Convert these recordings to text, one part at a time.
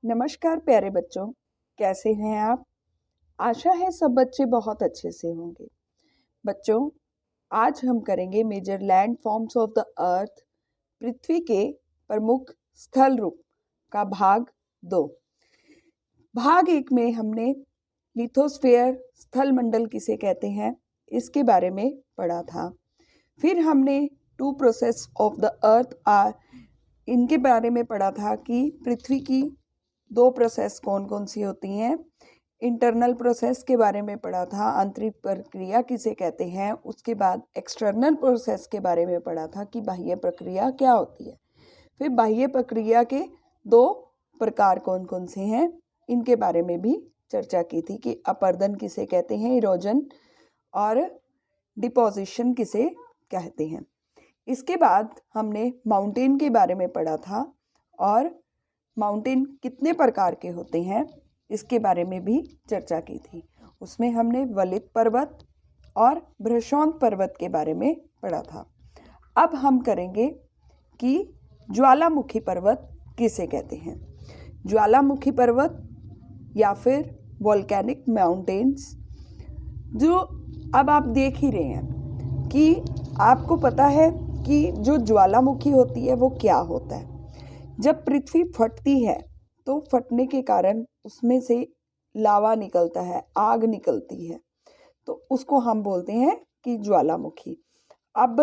नमस्कार प्यारे बच्चों, कैसे हैं आप? आशा है सब बच्चे बहुत अच्छे से होंगे। बच्चों, आज हम करेंगे major landforms of the earth, पृथ्वी के प्रमुख स्थल रूप का भाग 2। भाग 1 में हमने लिथोस्फीयर स्थल मंडल किसे कहते हैं इसके बारे में पढ़ा था। फिर हमने two process of the earth are इनके बारे में पढ़ा था कि पृथ्वी की 2 प्रोसेस कौन कौन सी होती हैं। इंटरनल प्रोसेस के बारे में पढ़ा था, आंतरिक प्रक्रिया किसे कहते हैं। उसके बाद एक्सटर्नल प्रोसेस के बारे में पढ़ा था कि बाह्य प्रक्रिया क्या होती है। फिर बाह्य प्रक्रिया के 2 प्रकार कौन कौन से हैं इनके बारे में भी चर्चा की थी कि अपरदन किसे कहते हैं, इरोजन, और डिपोजिशन किसे कहते हैं। इसके बाद हमने माउंटेन के बारे में पढ़ा था और माउंटेन कितने प्रकार के होते हैं इसके बारे में भी चर्चा की थी। उसमें हमने वलित पर्वत और भ्रशौंत पर्वत के बारे में पढ़ा था। अब हम करेंगे कि ज्वालामुखी पर्वत किसे कहते हैं। ज्वालामुखी पर्वत या फिर वोल्केनिक माउंटेन्स, जो अब आप देख ही रहे हैं कि आपको पता है कि जो ज्वालामुखी होती है वो क्या होता है। जब पृथ्वी फटती है तो फटने के कारण उसमें से लावा निकलता है, आग निकलती है, तो उसको हम बोलते हैं कि ज्वालामुखी। अब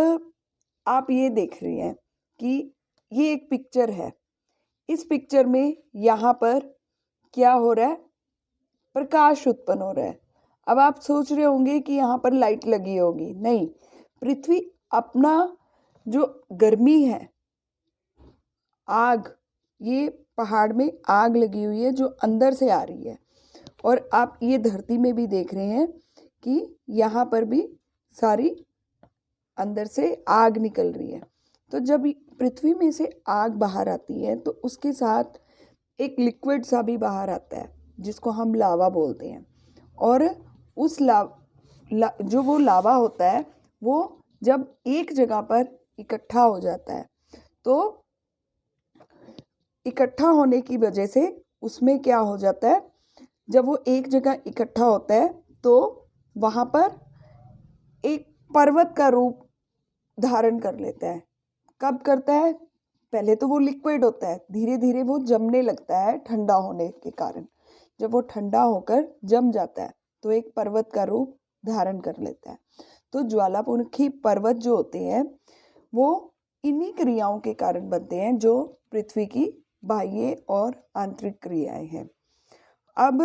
आप ये देख रहे हैं कि ये एक पिक्चर है। इस पिक्चर में यहाँ पर क्या हो रहा है, प्रकाश उत्पन्न हो रहा है। अब आप सोच रहे होंगे कि यहाँ पर लाइट लगी होगी, नहीं, पृथ्वी अपना जो गर्मी है, आग, ये पहाड़ में आग लगी हुई है जो अंदर से आ रही है, और आप ये धरती में भी देख रहे हैं कि यहाँ पर भी सारी अंदर से आग निकल रही है। तो जब पृथ्वी में से आग बाहर आती है तो उसके साथ एक लिक्विड सा भी बाहर आता है जिसको हम लावा बोलते हैं, और उस जो वो लावा होता है वो जब एक जगह पर इकट्ठा हो जाता है तो इकट्ठा होने की वजह से उसमें क्या हो जाता है, जब वो एक जगह इकट्ठा होता है तो वहाँ पर एक पर्वत का रूप धारण कर लेता है। कब करता है? पहले तो वो लिक्विड होता है, धीरे धीरे वो जमने लगता है ठंडा होने के कारण। जब वो ठंडा होकर जम जाता है तो एक पर्वत का रूप धारण कर लेता है। तो ज्वालामुखी पर्वत जो होते हैं वो इन्हीं क्रियाओं के कारण बनते हैं जो पृथ्वी की बाह्य और आंतरिक क्रियाएं हैं। अब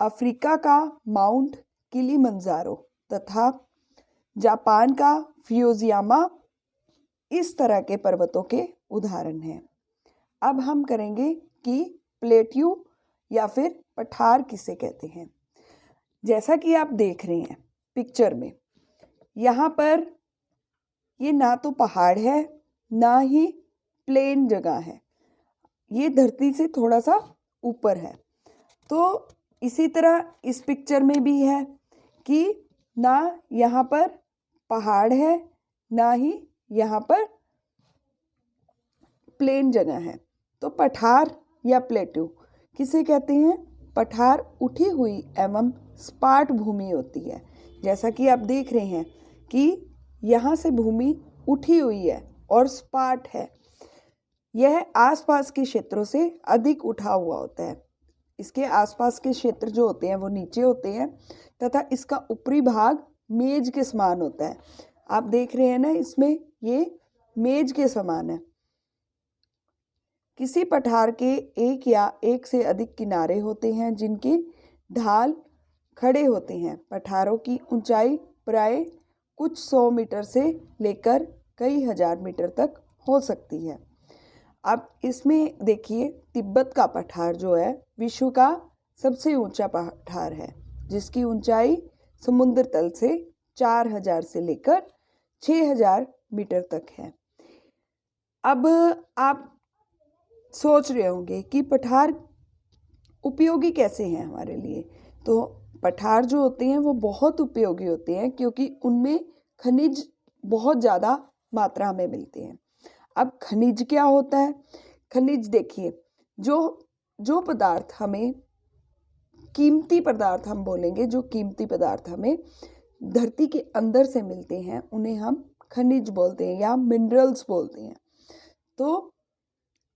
अफ्रीका का माउंट किलिमंजारो तथा जापान का फ्यूजियामा इस तरह के पर्वतों के उदाहरण हैं। अब हम करेंगे कि प्लेट्यू या फिर पठार किसे कहते हैं। जैसा कि आप देख रहे हैं पिक्चर में, यहाँ पर ये ना तो पहाड़ है ना ही प्लेन जगह है, ये धरती से थोड़ा सा ऊपर है। तो इसी तरह इस पिक्चर में भी है कि ना यहाँ पर पहाड़ है ना ही यहाँ पर प्लेन जगह है। तो पठार या प्लेट्यू किसे कहते हैं? पठार उठी हुई एवं सपाट भूमि होती है। जैसा कि आप देख रहे हैं कि यहाँ से भूमि उठी हुई है और सपाट है। यह आसपास के क्षेत्रों से अधिक उठा हुआ होता है। इसके आसपास के क्षेत्र जो होते हैं वो नीचे होते हैं तथा इसका ऊपरी भाग मेज के समान होता है। आप देख रहे हैं ना, इसमें ये मेज के समान है। किसी पठार के एक या एक से अधिक किनारे होते हैं जिनके ढाल खड़े होते हैं। पठारों की ऊंचाई प्राय कुछ 100 मीटर से लेकर कई हजार मीटर तक हो सकती है। अब इसमें देखिए, तिब्बत का पठार जो है विश्व का सबसे ऊंचा पठार है जिसकी ऊंचाई समुद्र तल से 4000 से लेकर 6000 मीटर तक है। अब आप सोच रहे होंगे कि पठार उपयोगी कैसे हैं हमारे लिए। तो पठार जो होते हैं वो बहुत उपयोगी होते हैं क्योंकि उनमें खनिज बहुत ज़्यादा मात्रा में मिलते हैं। अब खनिज क्या होता है? खनिज देखिए, जो जो पदार्थ हमें कीमती पदार्थ हम बोलेंगे, जो कीमती पदार्थ हमें धरती के अंदर से मिलते हैं उन्हें हम खनिज बोलते हैं या मिनरल्स बोलते हैं। तो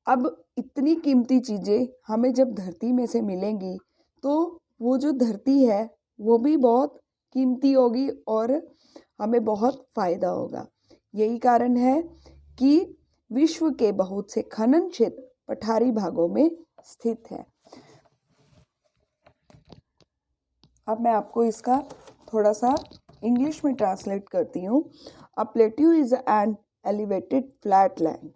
अब इतनी कीमती चीज़ें हमें जब धरती में से मिलेंगी तो वो जो धरती है वो भी बहुत कीमती होगी और हमें बहुत फ़ायदा होगा। यही कारण है कि विश्व के बहुत से खनन क्षेत्र पठारी भागों में स्थित है। अब मैं आपको इसका थोड़ा सा इंग्लिश में ट्रांसलेट करती हूँ। A plateau is an elevated flat land.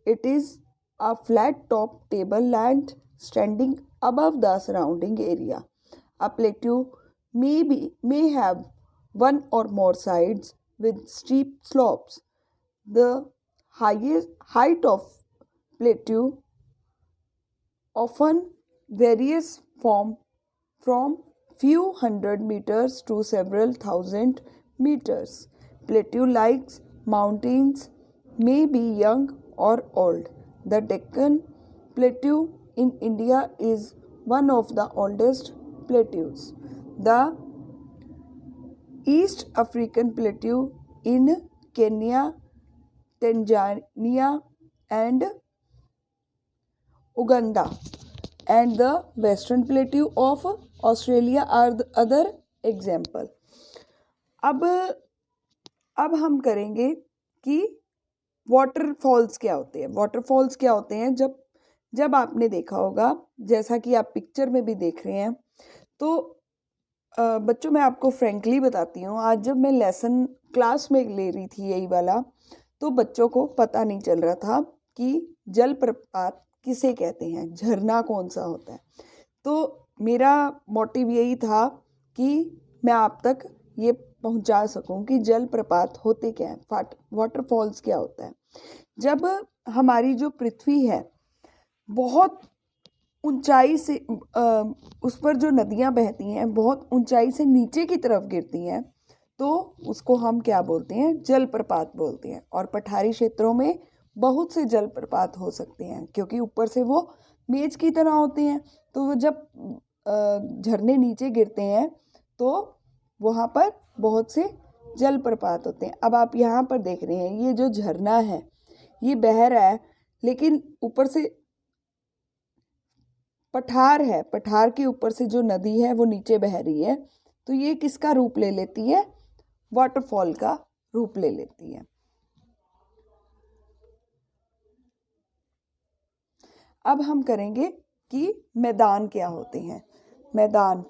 It is a flat top tableland standing above the surrounding area. A plateau may have one or more sides with steep slopes. The highest height of plateau often varies from few hundred meters to several thousand meters. Plateau-like mountains may be young or old. The Deccan Plateau in India is one of the oldest plateaus. The East African Plateau in Kenya, Tanzania, and Uganda, and the Western Plateau of Australia are the other example. अब हम करेंगे कि waterfalls क्या होते हैं। Waterfalls क्या होते हैं, जब आपने देखा होगा, जैसा कि आप पिक्चर में भी देख रहे हैं, तो बच्चों मैं आपको फ्रेंकली बताती हूँ, आज जब मैं लेसन क्लास में ले रही थी यही वाला, तो बच्चों को पता नहीं चल रहा था कि जलप्रपात किसे कहते हैं, झरना कौन सा होता है। तो मेरा मोटिव यही था कि मैं आप तक ये पहुंचा सकूं कि जलप्रपात होते क्या हैं, वाटरफॉल्स क्या होता है। जब हमारी जो पृथ्वी है बहुत ऊंचाई से उस पर जो नदियां बहती हैं बहुत ऊंचाई से नीचे की तरफ गिरती हैं, तो उसको हम क्या बोलते हैं, जलप्रपात बोलते हैं। और पठारी क्षेत्रों में बहुत से जलप्रपात हो सकते हैं क्योंकि ऊपर से वो मेज की तरह होते हैं। तो वो जब झरने नीचे गिरते हैं तो वहाँ पर बहुत से जलप्रपात होते हैं। अब आप यहाँ पर देख रहे हैं, ये जो झरना है ये बह रहा है, लेकिन ऊपर से पठार है, पठार के ऊपर से जो नदी है वो नीचे बह रही है, तो ये किसका रूप ले लेती है, वाटरफॉल का रूप ले लेती है। अब हम करेंगे कि मैदान क्या होते हैं। मैदान,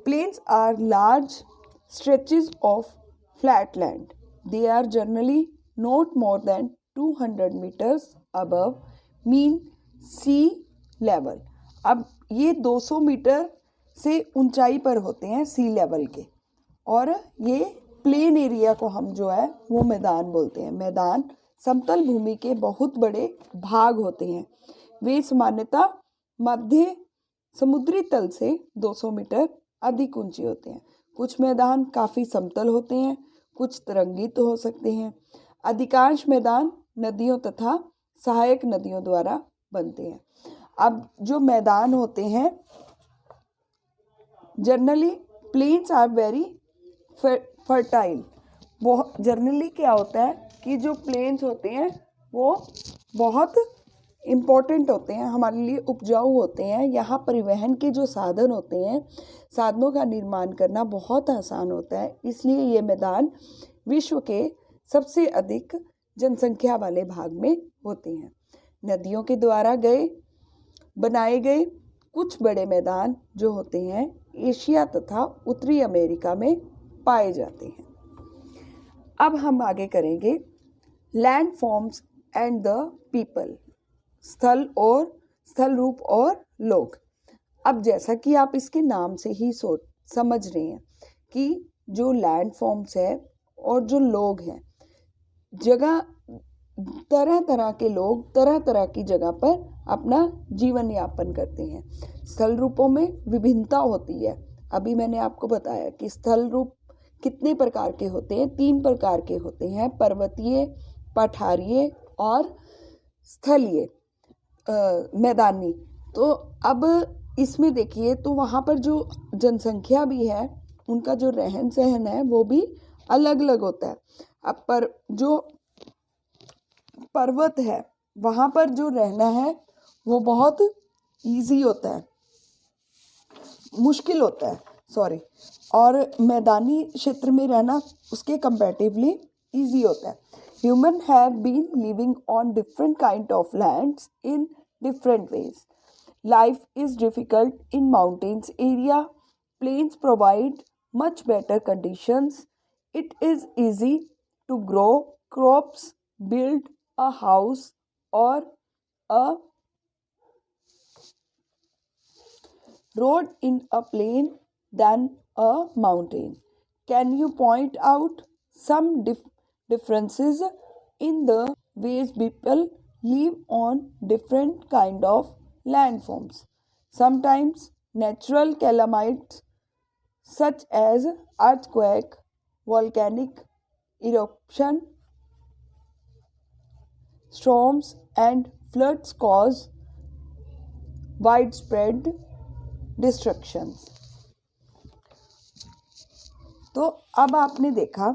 plains are large stretches of flat land. They are generally not more than 200 meters above mean sea level. अब ये 200 मीटर से ऊंचाई पर होते हैं सी लेवल के, और ये प्लेन एरिया को हम जो है वो मैदान बोलते हैं। मैदान समतल भूमि के बहुत बड़े भाग होते हैं। वे सामान्यतः मध्य समुद्री तल से 200 मीटर अधिक ऊंचे होते हैं। कुछ मैदान काफ़ी समतल होते हैं, कुछ तरंगित हो सकते हैं। अधिकांश मैदान नदियों तथा सहायक नदियों द्वारा बनते हैं। अब जो मैदान होते हैं, generally plains are very fertile. वो जनरली क्या होता है कि जो प्लेन्स होते हैं वो बहुत इम्पोर्टेंट होते हैं, हमारे लिए उपजाऊ होते हैं। यहाँ परिवहन के जो साधन होते हैं, साधनों का निर्माण करना बहुत आसान होता है, इसलिए ये मैदान विश्व के सबसे अधिक जनसंख्या वाले भाग में होते हैं। नदियों के द्वारा बनाए गए कुछ बड़े मैदान जो होते हैं एशिया तथा उत्तरी अमेरिका में पाए जाते हैं। अब हम आगे करेंगे land forms and the people, स्थल रूप और लोग। अब जैसा कि आप इसके नाम से ही समझ रहे हैं कि जो लैंड फॉर्म्स है और जो लोग हैं, जगह तरह तरह के लोग तरह तरह की जगह पर अपना जीवन यापन करते हैं। स्थल रूपों में विभिन्नता होती है। अभी मैंने आपको बताया कि स्थल रूप कितने प्रकार के होते हैं, 3 प्रकार के होते हैं, पर्वतीय, पठारीय और स्थलीय। मैदानी। तो अब इसमें देखिए तो वहाँ पर जो जनसंख्या भी है, उनका जो रहन सहन है वो भी अलग अलग होता है। अब पर जो पर्वत है वहाँ पर जो रहना है वो बहुत इजी होता है, मुश्किल होता है, सॉरी। और मैदानी क्षेत्र में रहना उसके कंपैरेटिवली इजी होता है। Human have been living on different kind of lands in different ways. Life is difficult in mountains area. Plains provide much better conditions. It is easy to grow crops, build a house or a road in a plain than a mountain. Can you point out some differences in the ways people live on different kind of landforms? Sometimes natural calamities such as earthquake, volcanic eruption, storms and floods cause widespread destructions. तो अब आपने देखा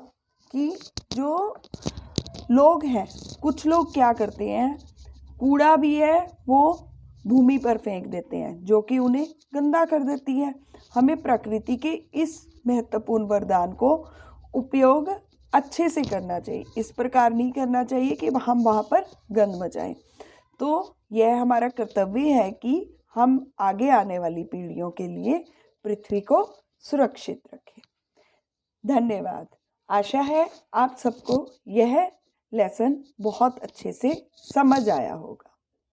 कि जो लोग हैं, कुछ लोग क्या करते हैं, कूड़ा भी है वो भूमि पर फेंक देते हैं जो कि उन्हें गंदा कर देती है। हमें प्रकृति के इस महत्वपूर्ण वरदान को उपयोग अच्छे से करना चाहिए, इस प्रकार नहीं करना चाहिए कि हम वहाँ पर गंद मचाएं। तो यह हमारा कर्तव्य है कि हम आगे आने वाली पीढ़ियों के लिए पृथ्वी को सुरक्षित रखें। धन्यवाद। आशा है आप सबको यह लेसन बहुत अच्छे से समझ आया होगा।